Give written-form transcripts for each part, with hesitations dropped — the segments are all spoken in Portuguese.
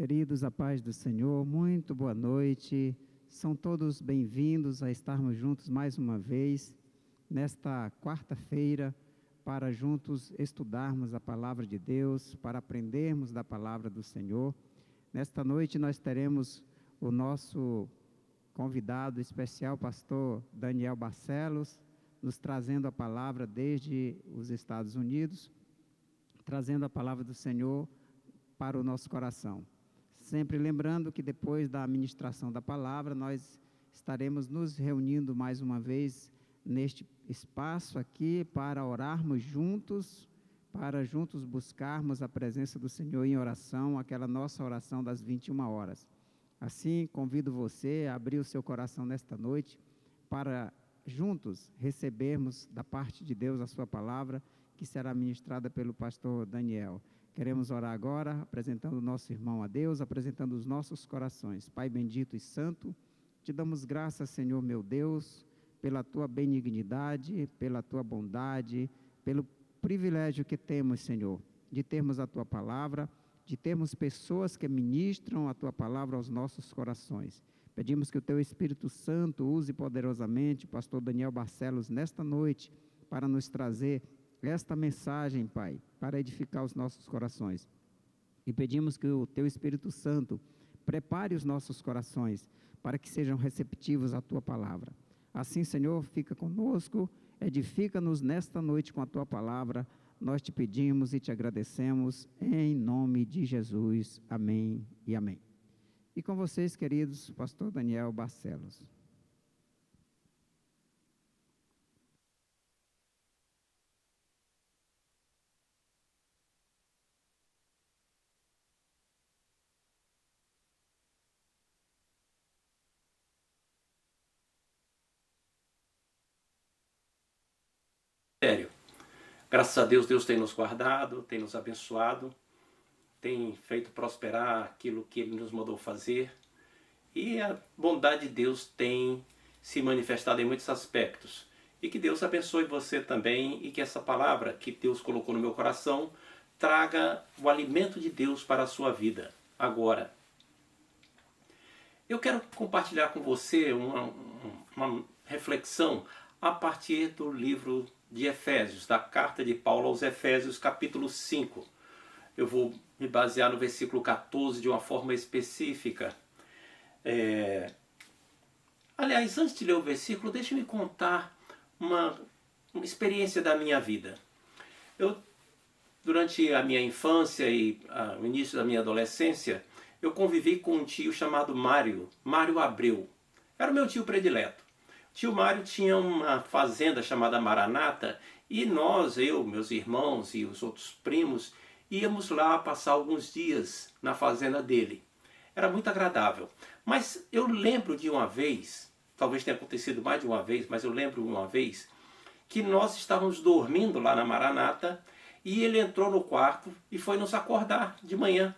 queridos, a paz do Senhor, muito boa noite. São todos bem-vindos a estarmos juntos mais uma vez, nesta quarta-feira, para juntos estudarmos a palavra de Deus, para aprendermos da palavra do Senhor. Nesta noite nós teremos o nosso convidado especial, pastor Daniel Barcelos, nos trazendo a palavra desde os Estados Unidos, trazendo a palavra do Senhor para o nosso coração. Sempre lembrando que depois da ministração da palavra, nós estaremos nos reunindo mais uma vez neste espaço aqui para orarmos juntos, para juntos buscarmos a presença do Senhor em oração, aquela nossa oração das 21 horas. Assim, convido você a abrir o seu coração nesta noite para juntos recebermos da parte de Deus a sua palavra, que será ministrada pelo pastor Daniel. Queremos orar agora, apresentando o nosso irmão a Deus, apresentando os nossos corações. Pai bendito e santo, te damos graças, Senhor meu Deus, pela tua benignidade, pela tua bondade, pelo privilégio que temos, Senhor, de termos a tua palavra, de termos pessoas que ministram a tua palavra aos nossos corações. Pedimos que o teu Espírito Santo use poderosamente o pastor Daniel Barcelos nesta noite para nos trazer esta mensagem, Pai, para edificar os nossos corações. E pedimos que o teu Espírito Santo prepare os nossos corações para que sejam receptivos à tua palavra. Assim, Senhor, fica conosco, edifica-nos nesta noite com a tua palavra. Nós te pedimos e te agradecemos em nome de Jesus. Amém e amém. E com vocês, queridos, pastor Daniel Barcelos. Sério. Graças a Deus, Deus tem nos guardado, tem nos abençoado, tem feito prosperar aquilo que Ele nos mandou fazer. E a bondade de Deus tem se manifestado em muitos aspectos. E que Deus abençoe você também e que essa palavra que Deus colocou no meu coração traga o alimento de Deus para a sua vida agora. Eu quero compartilhar com você uma reflexão a partir do livro de Efésios, da carta de Paulo aos Efésios, capítulo 5. Eu vou me basear no versículo 14 de uma forma específica. Aliás, antes de ler o versículo, deixe-me contar uma experiência da minha vida. Durante a minha infância e o início da minha adolescência, eu convivi com um tio chamado Mário Abreu. Era o meu tio predileto. O tio Mário tinha uma fazenda chamada Maranata e nós, eu, meus irmãos e os outros primos, íamos lá passar alguns dias na fazenda dele. Era muito agradável. Mas eu lembro de uma vez, talvez tenha acontecido mais de uma vez, mas eu lembro de uma vez, que nós estávamos dormindo lá na Maranata e ele entrou no quarto e foi nos acordar de manhã.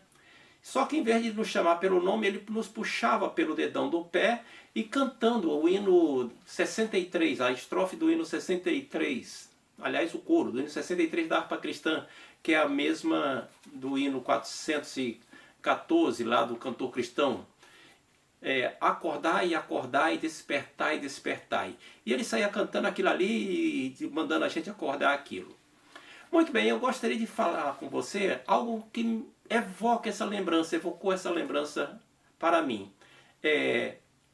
Só que em vez de nos chamar pelo nome, ele nos puxava pelo dedão do pé e cantando o hino 63, a estrofe do hino 63, aliás o coro do hino 63 da harpa cristã, que é a mesma do hino 414 lá do cantor cristão. Acordai, acordai, despertai, despertai. E ele saía cantando aquilo ali e mandando a gente acordar aquilo. Muito bem, eu gostaria de falar com você algo que evocou essa lembrança para mim.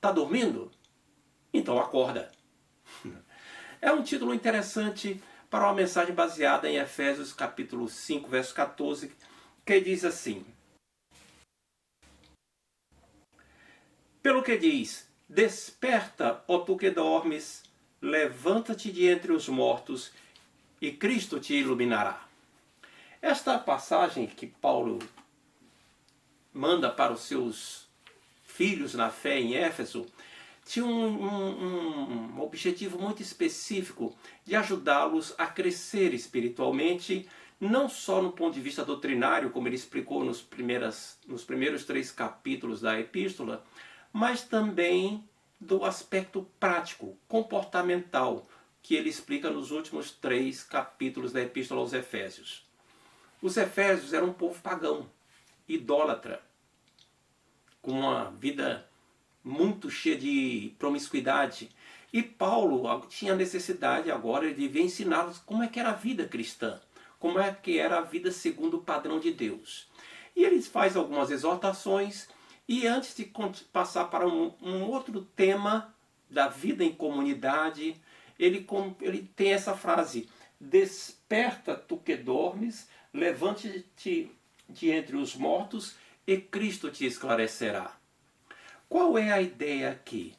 Tá dormindo? Então acorda. É um título interessante para uma mensagem baseada em Efésios capítulo 5, verso 14, que diz assim: pelo que diz, desperta, ó tu que dormes, levanta-te de entre os mortos, e Cristo te iluminará. Esta passagem que Paulo manda para os seus filhos na fé em Éfeso tinha um objetivo muito específico de ajudá-los a crescer espiritualmente, não só no ponto de vista doutrinário, como ele explicou nos primeiros 3 capítulos da epístola, mas também do aspecto prático, comportamental, que ele explica nos últimos 3 capítulos da epístola aos Efésios. Os Efésios eram um povo pagão, idólatra. com uma vida muito cheia de promiscuidade. E Paulo tinha necessidade agora de vir ensiná-los como é que era a vida cristã, como é que era a vida segundo o padrão de Deus. E ele faz algumas exortações, e antes de passar para um outro tema da vida em comunidade, ele tem essa frase: desperta tu que dormes, levante-te de entre os mortos e Cristo te esclarecerá. Qual é a ideia aqui?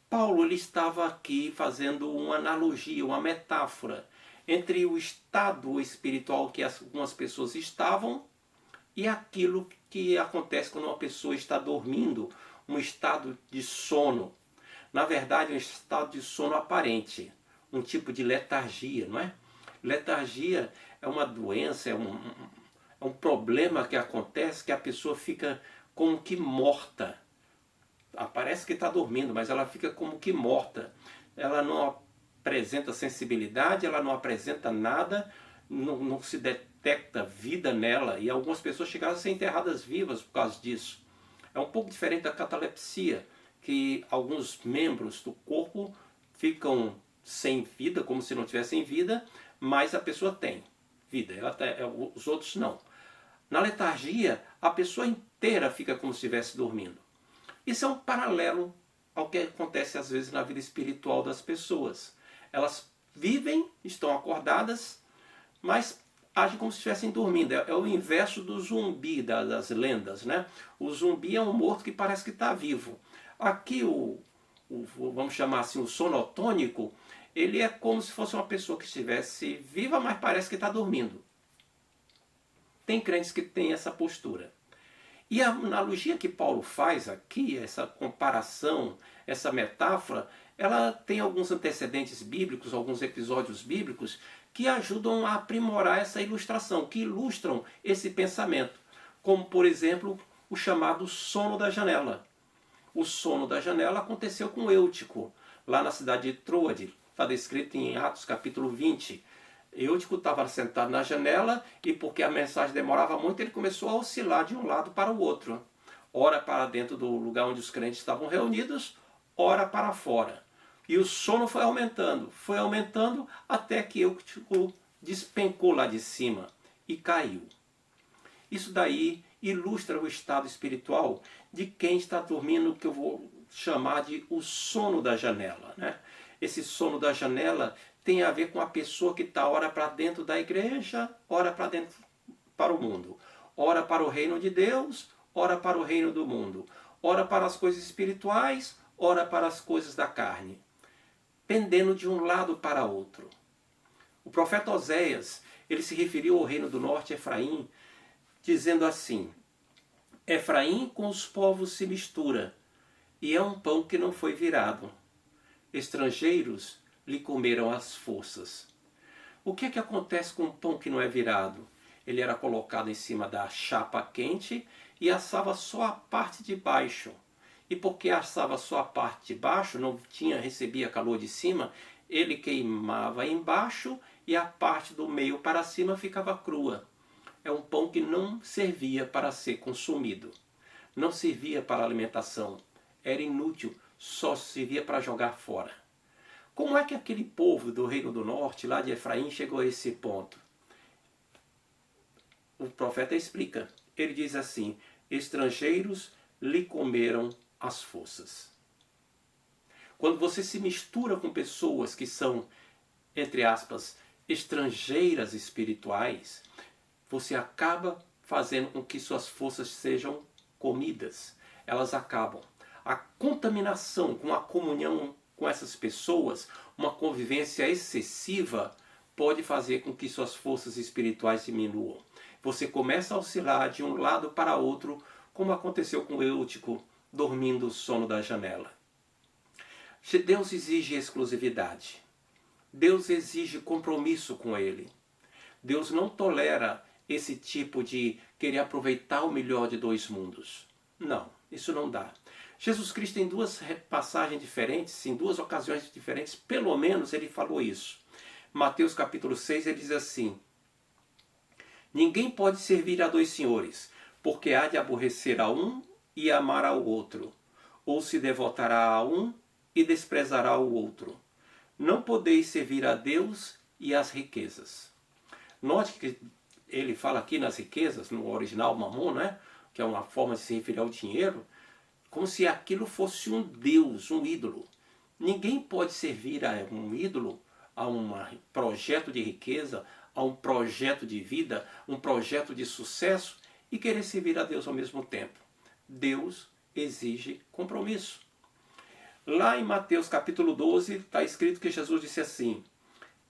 Paulo ele estava aqui fazendo uma analogia, uma metáfora entre o estado espiritual que algumas pessoas estavam e aquilo que acontece quando uma pessoa está dormindo, um estado de sono. Na verdade, um estado de sono aparente, um tipo de letargia, não é? Letargia é uma doença, é um problema que acontece que a pessoa fica como que morta. Parece que está dormindo, mas ela fica como que morta. Ela não apresenta sensibilidade, ela não apresenta nada, não se detecta vida nela. E algumas pessoas chegaram a ser enterradas vivas por causa disso. É um pouco diferente da catalepsia, que alguns membros do corpo ficam sem vida, como se não tivessem vida, mas a pessoa tem vida, os outros não. Na letargia, a pessoa inteira fica como se estivesse dormindo. Isso é um paralelo ao que acontece às vezes na vida espiritual das pessoas. Elas vivem, estão acordadas, mas agem como se estivessem dormindo. É o inverso do zumbi das lendas, né? O zumbi é um morto que parece que está vivo. Aqui vamos chamar assim, o sonotônico, ele é como se fosse uma pessoa que estivesse viva, mas parece que está dormindo. Tem crentes que têm essa postura. E a analogia que Paulo faz aqui, essa comparação, essa metáfora, ela tem alguns antecedentes bíblicos, alguns episódios bíblicos que ajudam a aprimorar essa ilustração, que ilustram esse pensamento. Como, por exemplo, o chamado sono da janela. O sono da janela aconteceu com Eutico, lá na cidade de Troade. Está descrito em Atos capítulo 20. Eutico estava sentado na janela e porque a mensagem demorava muito, ele começou a oscilar de um lado para o outro. Ora para dentro do lugar onde os crentes estavam reunidos, ora para fora. E o sono foi aumentando até que Eutico despencou lá de cima e caiu. Isso daí ilustra o estado espiritual de quem está dormindo, que eu vou chamar de o sono da janela, né? Esse sono da janela tem a ver com a pessoa que está ora para dentro da igreja, ora para dentro para o mundo. Ora para o reino de Deus, ora para o reino do mundo. Ora para as coisas espirituais, ora para as coisas da carne. Pendendo de um lado para outro. O profeta Oséias, ele se referiu ao reino do norte, Efraim, dizendo assim: Efraim com os povos se mistura, e é um pão que não foi virado. Estrangeiros lhe comeram as forças. O que é que acontece com um pão que não é virado? Ele era colocado em cima da chapa quente e assava só a parte de baixo. E porque assava só a parte de baixo, não recebia calor de cima, ele queimava embaixo e a parte do meio para cima ficava crua. É um pão que não servia para ser consumido. Não servia para alimentação. Era inútil, só servia para jogar fora. Como é que aquele povo do Reino do Norte, lá de Efraim, chegou a esse ponto? O profeta explica. Ele diz assim: estrangeiros lhe comeram as forças. Quando você se mistura com pessoas que são, entre aspas, estrangeiras espirituais, você acaba fazendo com que suas forças sejam comidas. Elas acabam. A contaminação com a comunhão com essas pessoas, uma convivência excessiva, pode fazer com que suas forças espirituais diminuam. Você começa a oscilar de um lado para outro, como aconteceu com Eutico, dormindo o sono da janela. Deus exige exclusividade. Deus exige compromisso com ele. Deus não tolera esse tipo de querer aproveitar o melhor de dois mundos. Não, isso não dá. Jesus Cristo, em duas passagens diferentes, em duas ocasiões diferentes, pelo menos ele falou isso. Mateus capítulo 6, ele diz assim: ninguém pode servir a dois senhores, porque há de aborrecer a um e amará o outro, ou se devotará a um e desprezará o outro. Não podeis servir a Deus e às riquezas. Note que ele fala aqui nas riquezas, no original mamon, né? Que é uma forma de se referir ao dinheiro, como se aquilo fosse um Deus, um ídolo. Ninguém pode servir a um ídolo, a um projeto de riqueza, a um projeto de vida, um projeto de sucesso e querer servir a Deus ao mesmo tempo. Deus exige compromisso. Lá em Mateus capítulo 12 está escrito que Jesus disse assim: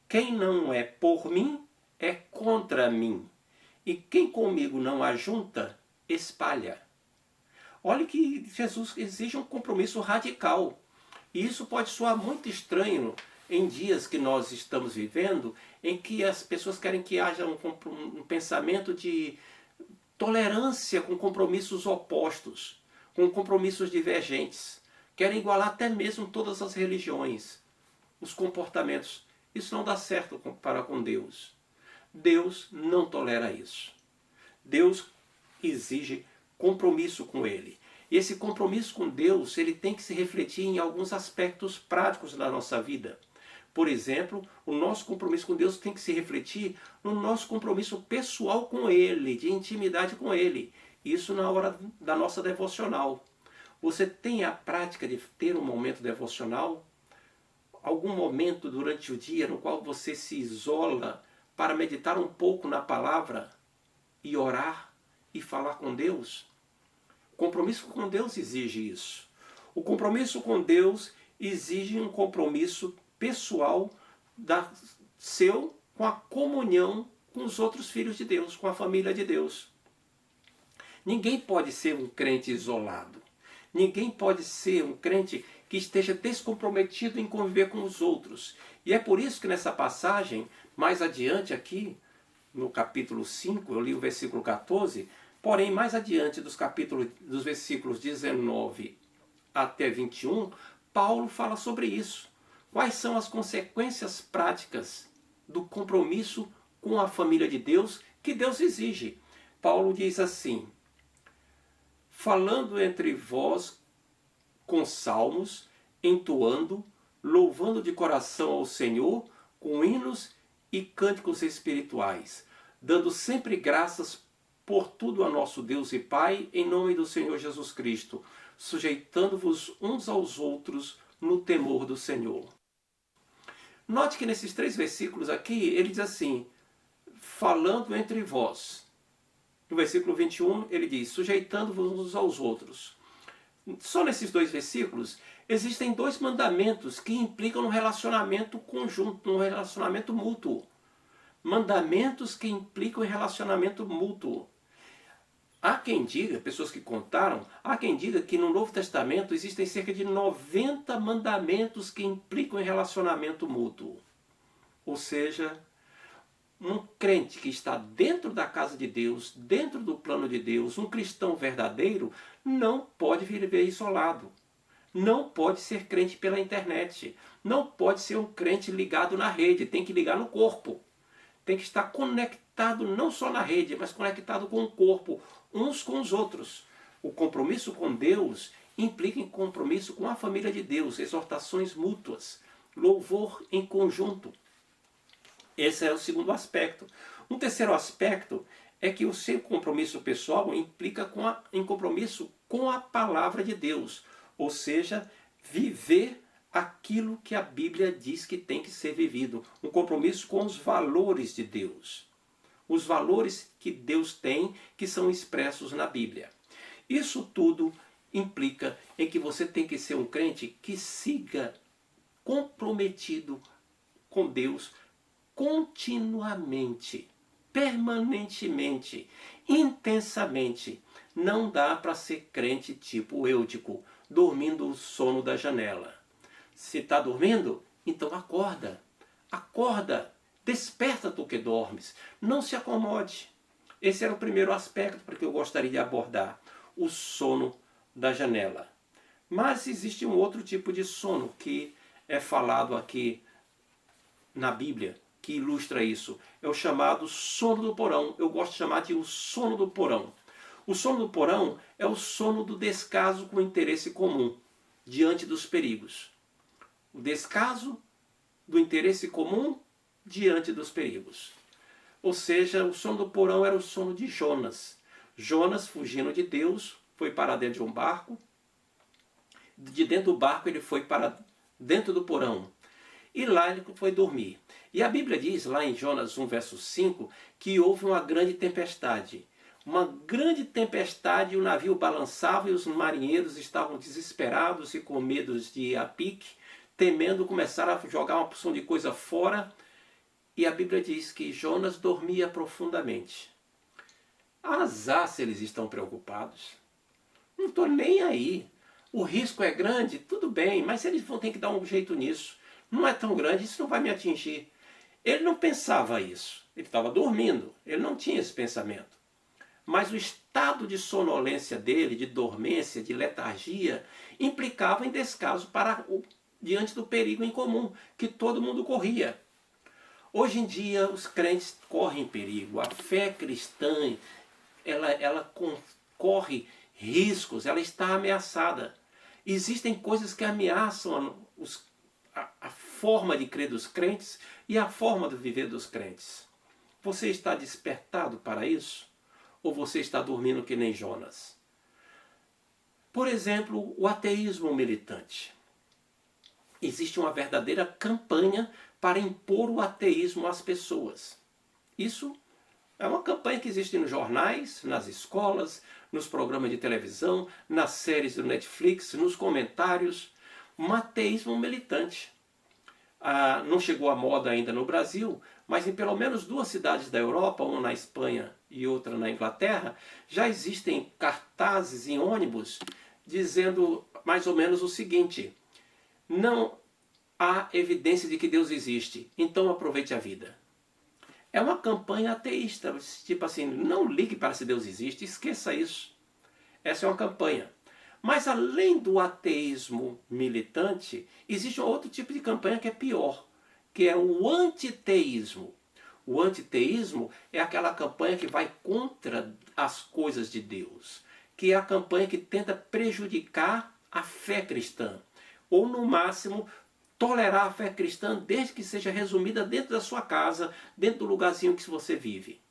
quem não é por mim é contra mim, e quem comigo não ajunta, espalha. Olha que Jesus exige um compromisso radical. E isso pode soar muito estranho em dias que nós estamos vivendo, em que as pessoas querem que haja um pensamento de tolerância com compromissos opostos, com compromissos divergentes. Querem igualar até mesmo todas as religiões, os comportamentos. Isso não dá certo para com Deus. Deus não tolera isso. Deus exige compromisso com Ele. E esse compromisso com Deus, ele tem que se refletir em alguns aspectos práticos da nossa vida. Por exemplo, o nosso compromisso com Deus tem que se refletir no nosso compromisso pessoal com Ele, de intimidade com Ele. Isso na hora da nossa devocional. Você tem a prática de ter um momento devocional? Algum momento durante o dia no qual você se isola para meditar um pouco na palavra e orar e falar com Deus? O compromisso com Deus exige isso. O compromisso com Deus exige um compromisso pessoal seu com a comunhão com os outros filhos de Deus, com a família de Deus. Ninguém pode ser um crente isolado. Ninguém pode ser um crente que esteja descomprometido em conviver com os outros. E é por isso que nessa passagem, mais adiante aqui, no capítulo 5, eu li o versículo 14, porém mais adiante dos versículos 19 até 21, Paulo fala sobre isso. Quais são as consequências práticas do compromisso com a família de Deus que Deus exige? Paulo diz assim: falando entre vós com salmos, entoando, louvando de coração ao Senhor, com hinos e cânticos espirituais, dando sempre graças por tudo a nosso Deus e Pai, em nome do Senhor Jesus Cristo, sujeitando-vos uns aos outros no temor do Senhor. Note que nesses 3 versículos aqui, ele diz assim: falando entre vós. No versículo 21, ele diz: sujeitando-vos uns aos outros. Só nesses 2 versículos, existem 2 mandamentos que implicam no relacionamento conjunto, no relacionamento mútuo. Mandamentos que implicam em relacionamento mútuo. Há quem diga, pessoas que contaram, há quem diga que no Novo Testamento existem cerca de 90 mandamentos que implicam em relacionamento mútuo. Ou seja, um crente que está dentro da casa de Deus, dentro do plano de Deus, um cristão verdadeiro, não pode viver isolado. Não pode ser crente pela internet. Não pode ser um crente ligado na rede. Tem que ligar no corpo. Tem que estar conectado não só na rede, mas conectado com o corpo, uns com os outros. O compromisso com Deus implica em compromisso com a família de Deus, exortações mútuas, louvor em conjunto. Esse é o segundo aspecto. Um terceiro aspecto é que o seu compromisso pessoal implica em compromisso com a palavra de Deus, ou seja, viver aquilo que a Bíblia diz que tem que ser vivido, um compromisso com os valores de Deus, os valores que Deus tem que são expressos na Bíblia. Isso tudo implica em que você tem que ser um crente que siga comprometido com Deus continuamente, permanentemente, intensamente. Não dá para ser crente tipo Eutico, dormindo o sono da janela. Se está dormindo, então acorda. Acorda. Desperta tu que dormes. Não se acomode. Esse era o primeiro aspecto para que eu gostaria de abordar. O sono da janela. Mas existe um outro tipo de sono que é falado aqui na Bíblia, que ilustra isso. É o chamado sono do porão. Eu gosto de chamar de o sono do porão. O sono do porão é o sono do descaso com o interesse comum, diante dos perigos. O descaso do interesse comum diante dos perigos. Ou seja, o sono do porão era o sono de Jonas. Jonas, fugindo de Deus, foi para dentro de um barco. De dentro do barco ele foi para dentro do porão. E lá ele foi dormir. E a Bíblia diz, lá em Jonas 1, verso 5, que houve uma grande tempestade. Uma grande tempestade, o navio balançava e os marinheiros estavam desesperados e com medo de ir a pique, temendo começar a jogar uma porção de coisa fora. E a Bíblia diz que Jonas dormia profundamente. Azar se eles estão preocupados. Não estou nem aí. O risco é grande, tudo bem, mas eles vão ter que dar um jeito nisso. Não é tão grande, isso não vai me atingir. Ele não pensava isso. Ele estava dormindo, ele não tinha esse pensamento. Mas o estado de sonolência dele, de dormência, de letargia, implicava em descaso diante do perigo em comum que todo mundo corria. Hoje em dia os crentes correm perigo. A fé cristã ela corre riscos, ela está ameaçada. Existem coisas que ameaçam a forma de crer dos crentes e a forma de viver dos crentes. Você está despertado para isso? Ou você está dormindo que nem Jonas? Por exemplo, o ateísmo militante. Existe uma verdadeira campanha para impor o ateísmo às pessoas. Isso é uma campanha que existe nos jornais, nas escolas, nos programas de televisão, nas séries do Netflix, nos comentários. Um ateísmo militante. Não chegou à moda ainda no Brasil, mas em pelo menos 2 cidades da Europa, uma na Espanha e outra na Inglaterra, já existem cartazes em ônibus dizendo mais ou menos o seguinte: não há evidência de que Deus existe, então aproveite a vida. É uma campanha ateísta, tipo assim, não ligue para se Deus existe, esqueça isso. Essa é uma campanha. Mas além do ateísmo militante, existe um outro tipo de campanha que é pior, que é o antiteísmo. O antiteísmo é aquela campanha que vai contra as coisas de Deus, que é a campanha que tenta prejudicar a fé cristã, ou no máximo tolerar a fé cristã desde que seja resumida dentro da sua casa, dentro do lugarzinho que você vive.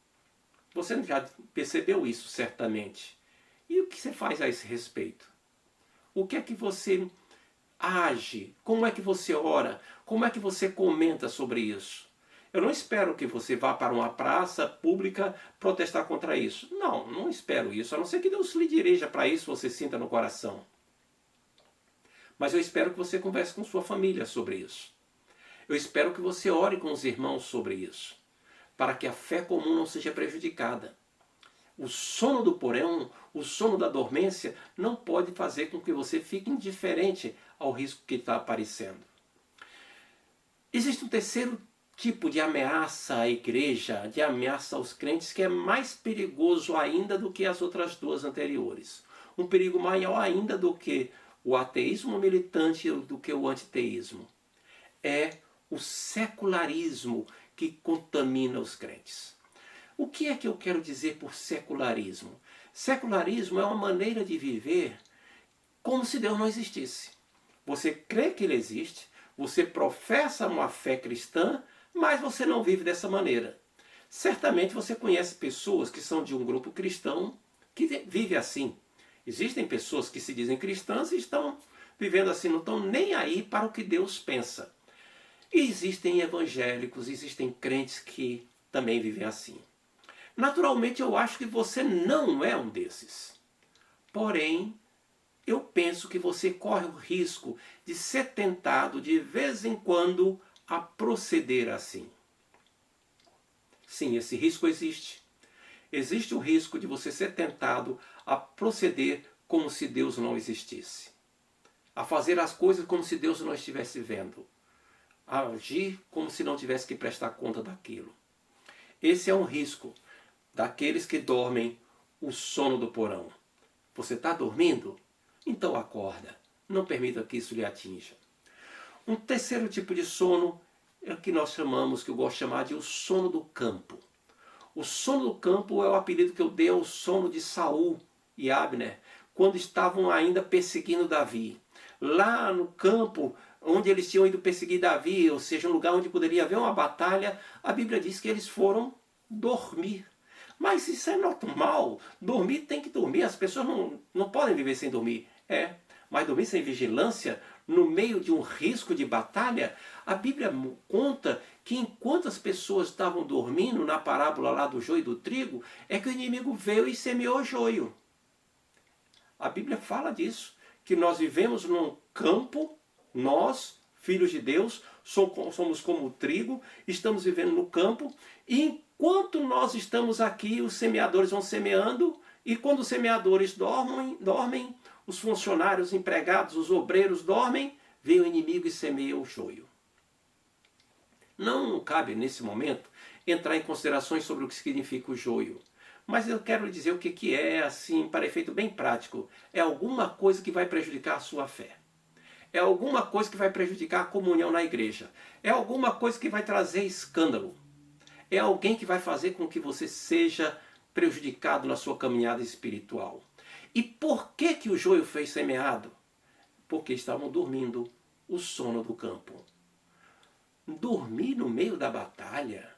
Você já percebeu isso, certamente. E o que você faz a esse respeito? O que é que você age? Como é que você ora? Como é que você comenta sobre isso? Eu não espero que você vá para uma praça pública protestar contra isso. Não, não espero isso, a não ser que Deus lhe dirija para isso, você sinta no coração. Mas eu espero que você converse com sua família sobre isso. Eu espero que você ore com os irmãos sobre isso, para que a fé comum não seja prejudicada. O sono do porão, o sono da dormência, não pode fazer com que você fique indiferente ao risco que está aparecendo. Existe um terceiro tipo de ameaça à igreja, de ameaça aos crentes, que é mais perigoso ainda do que as outras 2 anteriores. Um perigo maior ainda do que o ateísmo militante, do que o antiteísmo. É o secularismo que contamina os crentes. O que é que eu quero dizer por secularismo? Secularismo é uma maneira de viver como se Deus não existisse. Você crê que Ele existe, você professa uma fé cristã, mas você não vive dessa maneira. Certamente você conhece pessoas que são de um grupo cristão que vive assim. Existem pessoas que se dizem cristãs e estão vivendo assim, não estão nem aí para o que Deus pensa. E existem evangélicos, existem crentes que também vivem assim. Naturalmente eu acho que você não é um desses. Porém, eu penso que você corre o risco de ser tentado de vez em quando a proceder assim. Sim, esse risco existe. Existe o risco de você ser tentado a proceder como se Deus não existisse. A fazer as coisas como se Deus não estivesse vendo. A agir como se não tivesse que prestar conta daquilo. Esse é um risco daqueles que dormem o sono do porão. Você está dormindo? Então acorda. Não permita que isso lhe atinja. Um terceiro tipo de sono é o que nós chamamos, que eu gosto de chamar de o sono do campo. O sono do campo é o apelido que eu dei ao sono de Saul e Abner, quando estavam ainda perseguindo Davi. Lá no campo, onde eles tinham ido perseguir Davi, ou seja, um lugar onde poderia haver uma batalha, a Bíblia diz que eles foram dormir. Mas isso é normal. Dormir tem que dormir. As pessoas não podem viver sem dormir. Mas dormir sem vigilância, no meio de um risco de batalha, a Bíblia conta que enquanto as pessoas estavam dormindo, na parábola lá do joio e do trigo, é que o inimigo veio e semeou joio. A Bíblia fala disso, que nós vivemos num campo, nós, filhos de Deus, somos como o trigo, estamos vivendo no campo, e enquanto nós estamos aqui, os semeadores vão semeando, e quando os semeadores dormem, os funcionários, os empregados, os obreiros dormem, vem o inimigo e semeia o joio. Não cabe, nesse momento, entrar em considerações sobre o que significa o joio. Mas eu quero lhe dizer o que é, assim, para efeito bem prático. É alguma coisa que vai prejudicar a sua fé. É alguma coisa que vai prejudicar a comunhão na igreja. É alguma coisa que vai trazer escândalo. É alguém que vai fazer com que você seja prejudicado na sua caminhada espiritual. E por que o joio foi semeado? Porque estavam dormindo o sono do campo. Dormir no meio da batalha?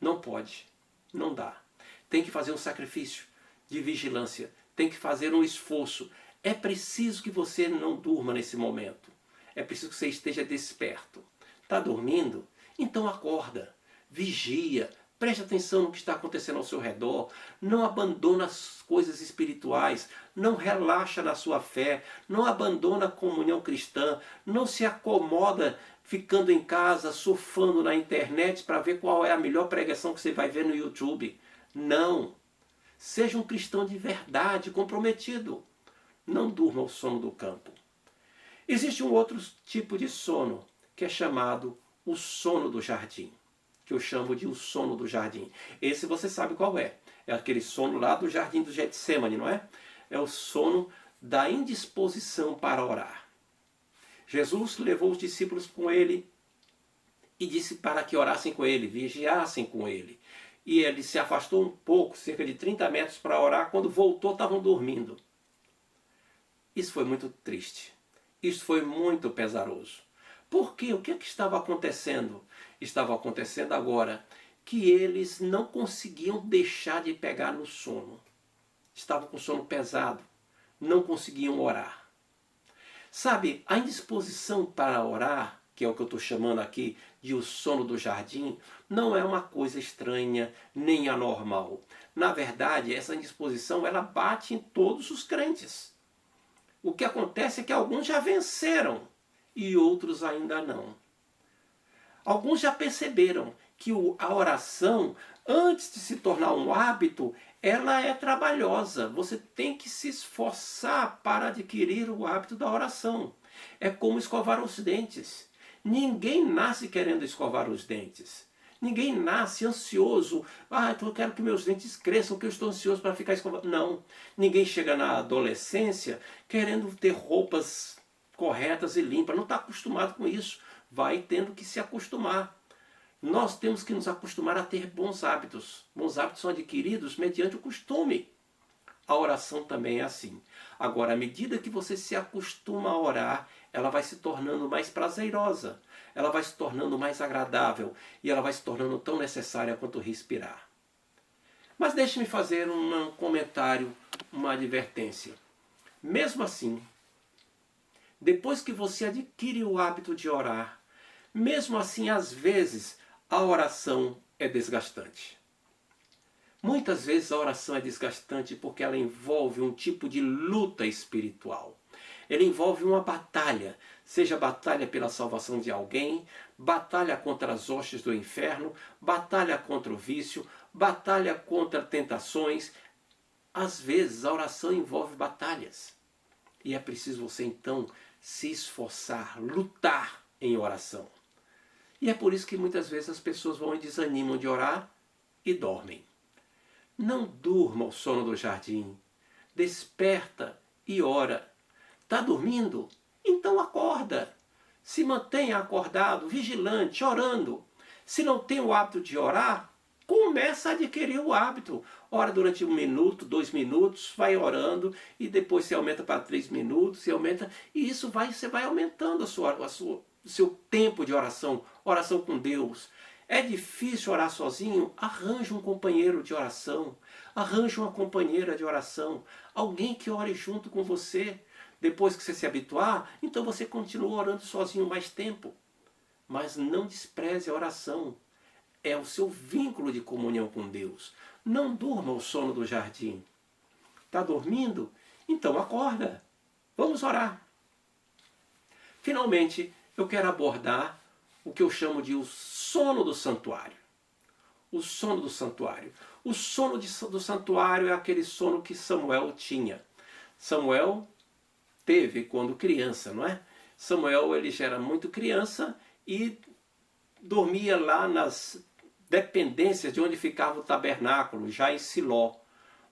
Não pode, não dá. Tem que fazer um sacrifício de vigilância, tem que fazer um esforço. É preciso que você não durma nesse momento. É preciso que você esteja desperto. Está dormindo? Então acorda, vigia, preste atenção no que está acontecendo ao seu redor. Não abandona as coisas espirituais, não relaxa na sua fé, não abandona a comunhão cristã, não se acomoda ficando em casa, surfando na internet para ver qual é a melhor pregação que você vai ver no YouTube. Não. Seja um cristão de verdade, comprometido. Não durma o sono do campo. Existe um outro tipo de sono, que é chamado o sono do jardim, que eu chamo de o sono do jardim. Esse você sabe qual é. É aquele sono lá do jardim do Getsêmani, não é? É o sono da indisposição para orar. Jesus levou os discípulos com ele e disse para que orassem com ele, vigiassem com ele. E ele se afastou um pouco, cerca de 30 metros, para orar. Quando voltou, estavam dormindo. Isso foi muito triste. Isso foi muito pesaroso. Por quê? O que estava acontecendo? Estava acontecendo agora que eles não conseguiam deixar de pegar no sono. Estavam com sono pesado. Não conseguiam orar. Sabe, a indisposição para orar, que é o que eu estou chamando aqui de o sono do jardim, não é uma coisa estranha nem anormal. Na verdade, essa indisposição ela bate em todos os crentes. O que acontece é que alguns já venceram e outros ainda não. Alguns já perceberam que a oração, antes de se tornar um hábito, ela é trabalhosa. Você tem que se esforçar para adquirir o hábito da oração. É como escovar os dentes. Ninguém nasce querendo escovar os dentes. Ninguém nasce ansioso. Eu quero que meus dentes cresçam, que eu estou ansioso para ficar escovando. Não. Ninguém chega na adolescência querendo ter roupas corretas e limpas. Não está acostumado com isso. Vai tendo que se acostumar. Nós temos que nos acostumar a ter bons hábitos. Bons hábitos são adquiridos mediante o costume. A oração também é assim. Agora, à medida que você se acostuma a orar, ela vai se tornando mais prazerosa, ela vai se tornando mais agradável e ela vai se tornando tão necessária quanto respirar. Mas deixe-me fazer um comentário, uma advertência. Mesmo assim, depois que você adquire o hábito de orar, mesmo assim, às vezes, a oração é desgastante. Muitas vezes a oração é desgastante porque ela envolve um tipo de luta espiritual. Ela envolve uma batalha, seja batalha pela salvação de alguém, batalha contra as hostes do inferno, batalha contra o vício, batalha contra tentações. Às vezes a oração envolve batalhas. E é preciso você então se esforçar, lutar em oração. E é por isso que muitas vezes as pessoas vão e desanimam de orar e dormem. Não durma o sono do jardim. Desperta e ora. Está dormindo? Então acorda. Se mantenha acordado, vigilante, orando. Se não tem o hábito de orar, Começa a adquirir o hábito. Ora durante 1 minuto, 2 minutos, vai orando e depois você aumenta para 3 minutos, e aumenta, e isso você vai aumentando o seu tempo de oração, oração com Deus. É difícil orar sozinho? Arranje um companheiro de oração, arranje uma companheira de oração, alguém que ore junto com você. Depois que você se habituar, então você continua orando sozinho mais tempo. Mas não despreze a oração. É o seu vínculo de comunhão com Deus. Não durma o sono do jardim. Está dormindo? Então acorda. Vamos orar. Finalmente, eu quero abordar o que eu chamo de o sono do santuário. O sono do santuário. O sono do santuário é aquele sono que Samuel tinha. Samuel teve quando criança, não é? Samuel, ele já era muito criança e dormia lá nas dependências de onde ficava o tabernáculo, já em Siló.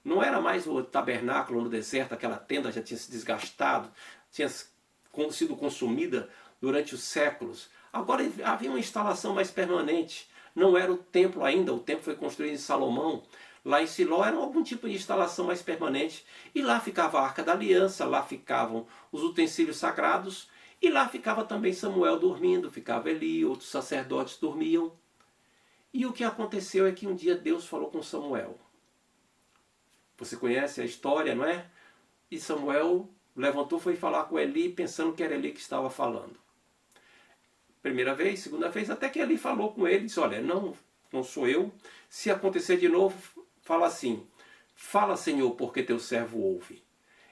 Não era mais o tabernáculo no deserto, aquela tenda já tinha se desgastado, tinha sido consumida durante os séculos. Agora havia uma instalação mais permanente. Não era o templo ainda, o templo foi construído em Salomão. Lá em Siló era algum tipo de instalação mais permanente. E lá ficava a Arca da Aliança, lá ficavam os utensílios sagrados, e lá ficava também Samuel dormindo, ficava Eli, outros sacerdotes dormiam. E o que aconteceu é que um dia Deus falou com Samuel. Você conhece a história, não é? E Samuel levantou, foi falar com Eli, pensando que era Eli que estava falando. Primeira vez, segunda vez, até que Eli falou com ele, disse, olha, não sou eu. Se acontecer de novo, fala assim, fala, Senhor, porque teu servo ouve.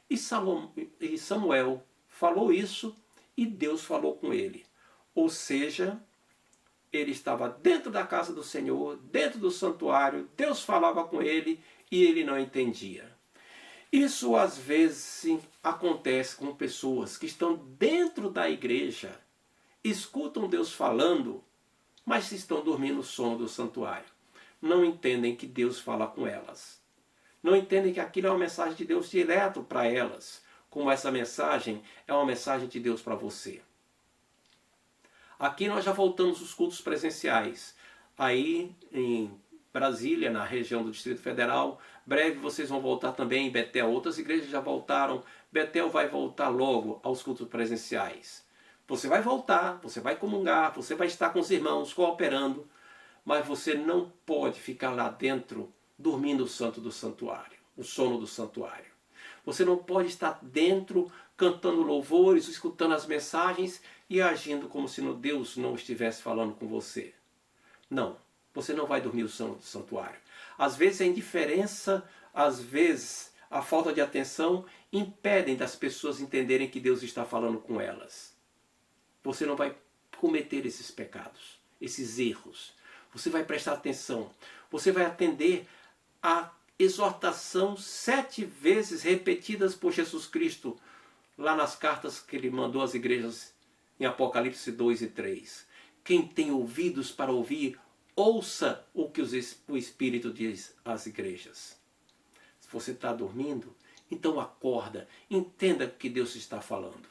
E Samuel falou isso e Deus falou com ele. Ou seja, ele estava dentro da casa do Senhor, dentro do santuário, Deus falava com ele e ele não entendia. Isso às vezes acontece com pessoas que estão dentro da igreja, escutam Deus falando, mas estão dormindo o sono do santuário. Não entendem que Deus fala com elas. Não entendem que aquilo é uma mensagem de Deus direto para elas, como essa mensagem é uma mensagem de Deus para você. Aqui nós já voltamos os cultos presenciais. Aí em Brasília, na região do Distrito Federal, breve vocês vão voltar também em Betel. Outras igrejas já voltaram. Betel vai voltar logo aos cultos presenciais. Você vai voltar, você vai comungar, você vai estar com os irmãos cooperando, mas você não pode ficar lá dentro dormindo o santo do santuário, o sono do santuário. Você não pode estar dentro cantando louvores, escutando as mensagens e agindo como se Deus não estivesse falando com você. Não, você não vai dormir o sono do santuário. Às vezes a indiferença, às vezes a falta de atenção impedem das pessoas entenderem que Deus está falando com elas. Você não vai cometer esses pecados, esses erros. Você vai prestar atenção. Você vai atender a exortação 7 vezes repetidas por Jesus Cristo lá nas cartas que ele mandou às igrejas em Apocalipse 2 e 3. Quem tem ouvidos para ouvir, ouça o que o Espírito diz às igrejas. Se você está dormindo, então acorda, entenda o que Deus está falando.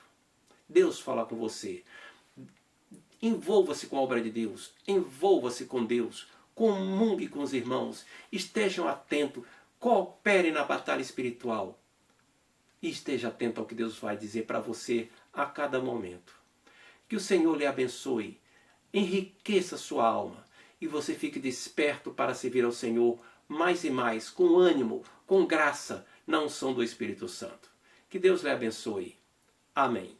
Deus fala com você. Envolva-se com a obra de Deus, envolva-se com Deus, comungue com os irmãos, estejam atentos, coopere na batalha espiritual e esteja atento ao que Deus vai dizer para você a cada momento. Que o Senhor lhe abençoe, enriqueça sua alma e você fique desperto para servir ao Senhor mais e mais, com ânimo, com graça, na unção do Espírito Santo. Que Deus lhe abençoe. Amém.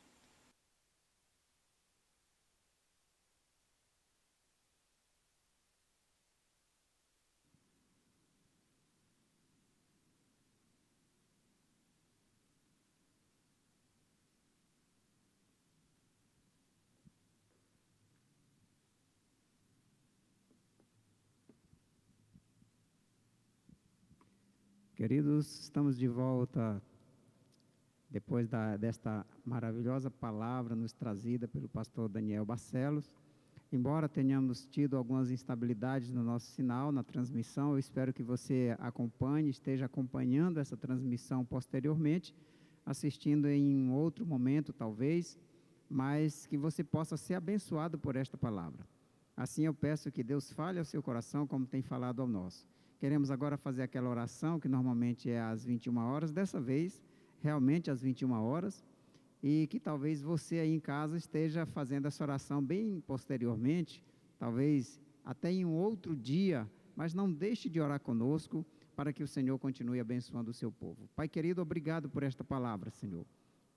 Queridos, estamos de volta depois desta maravilhosa palavra nos trazida pelo pastor Daniel Barcelos. Embora tenhamos tido algumas instabilidades no nosso sinal, na transmissão, eu espero que você acompanhe, esteja acompanhando essa transmissão posteriormente, assistindo em um outro momento talvez, mas que você possa ser abençoado por esta palavra. Assim eu peço que Deus fale ao seu coração como tem falado ao nosso. Queremos agora fazer aquela oração que normalmente é às 21 horas, dessa vez, realmente às 21 horas, e que talvez você aí em casa esteja fazendo essa oração bem posteriormente, talvez até em um outro dia, mas não deixe de orar conosco para que o Senhor continue abençoando o seu povo. Pai querido, obrigado por esta palavra, Senhor.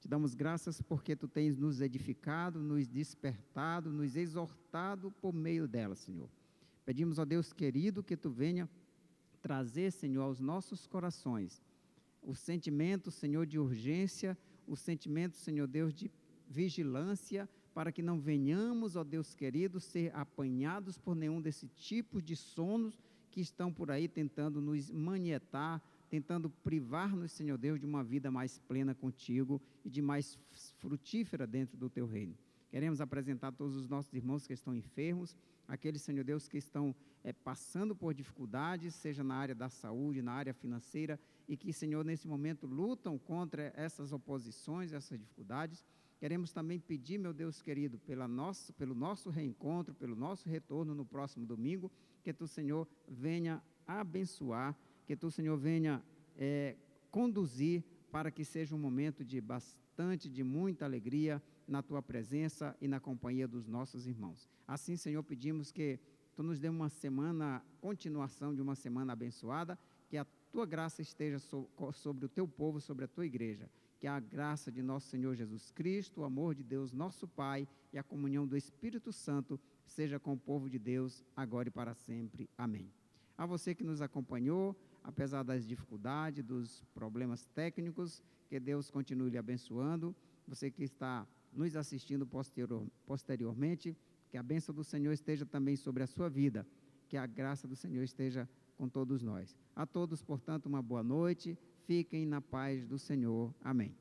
Te damos graças porque Tu tens nos edificado, nos despertado, nos exortado por meio dela, Senhor. Pedimos, ó Deus querido, que Tu venha trazer, Senhor, aos nossos corações o sentimento, Senhor, de urgência, o sentimento, Senhor Deus, de vigilância, para que não venhamos, ó Deus querido, ser apanhados por nenhum desse tipo de sonos que estão por aí tentando nos manietar, tentando privar-nos, Senhor Deus, de uma vida mais plena contigo e de mais frutífera dentro do teu reino. Queremos apresentar todos os nossos irmãos que estão enfermos, aqueles, Senhor Deus, que estão passando por dificuldades, seja na área da saúde, na área financeira, e que, Senhor, nesse momento lutam contra essas oposições, essas dificuldades. Queremos também pedir, meu Deus querido, pelo nosso reencontro, pelo nosso retorno no próximo domingo, que Tu, Senhor, venha abençoar, que Tu, Senhor, venha conduzir para que seja um momento de muita alegria na Tua presença e na companhia dos nossos irmãos. Assim, Senhor, pedimos que Tu nos dê uma semana, continuação de uma semana abençoada, que a Tua graça esteja sobre o Teu povo, sobre a Tua igreja. Que a graça de nosso Senhor Jesus Cristo, o amor de Deus, nosso Pai, e a comunhão do Espírito Santo seja com o povo de Deus, agora e para sempre. Amém. A você que nos acompanhou, apesar das dificuldades, dos problemas técnicos, que Deus continue lhe abençoando. Você que está nos assistindo posteriormente, que a bênção do Senhor esteja também sobre a sua vida, que a graça do Senhor esteja com todos nós. A todos, portanto, uma boa noite, fiquem na paz do Senhor. Amém.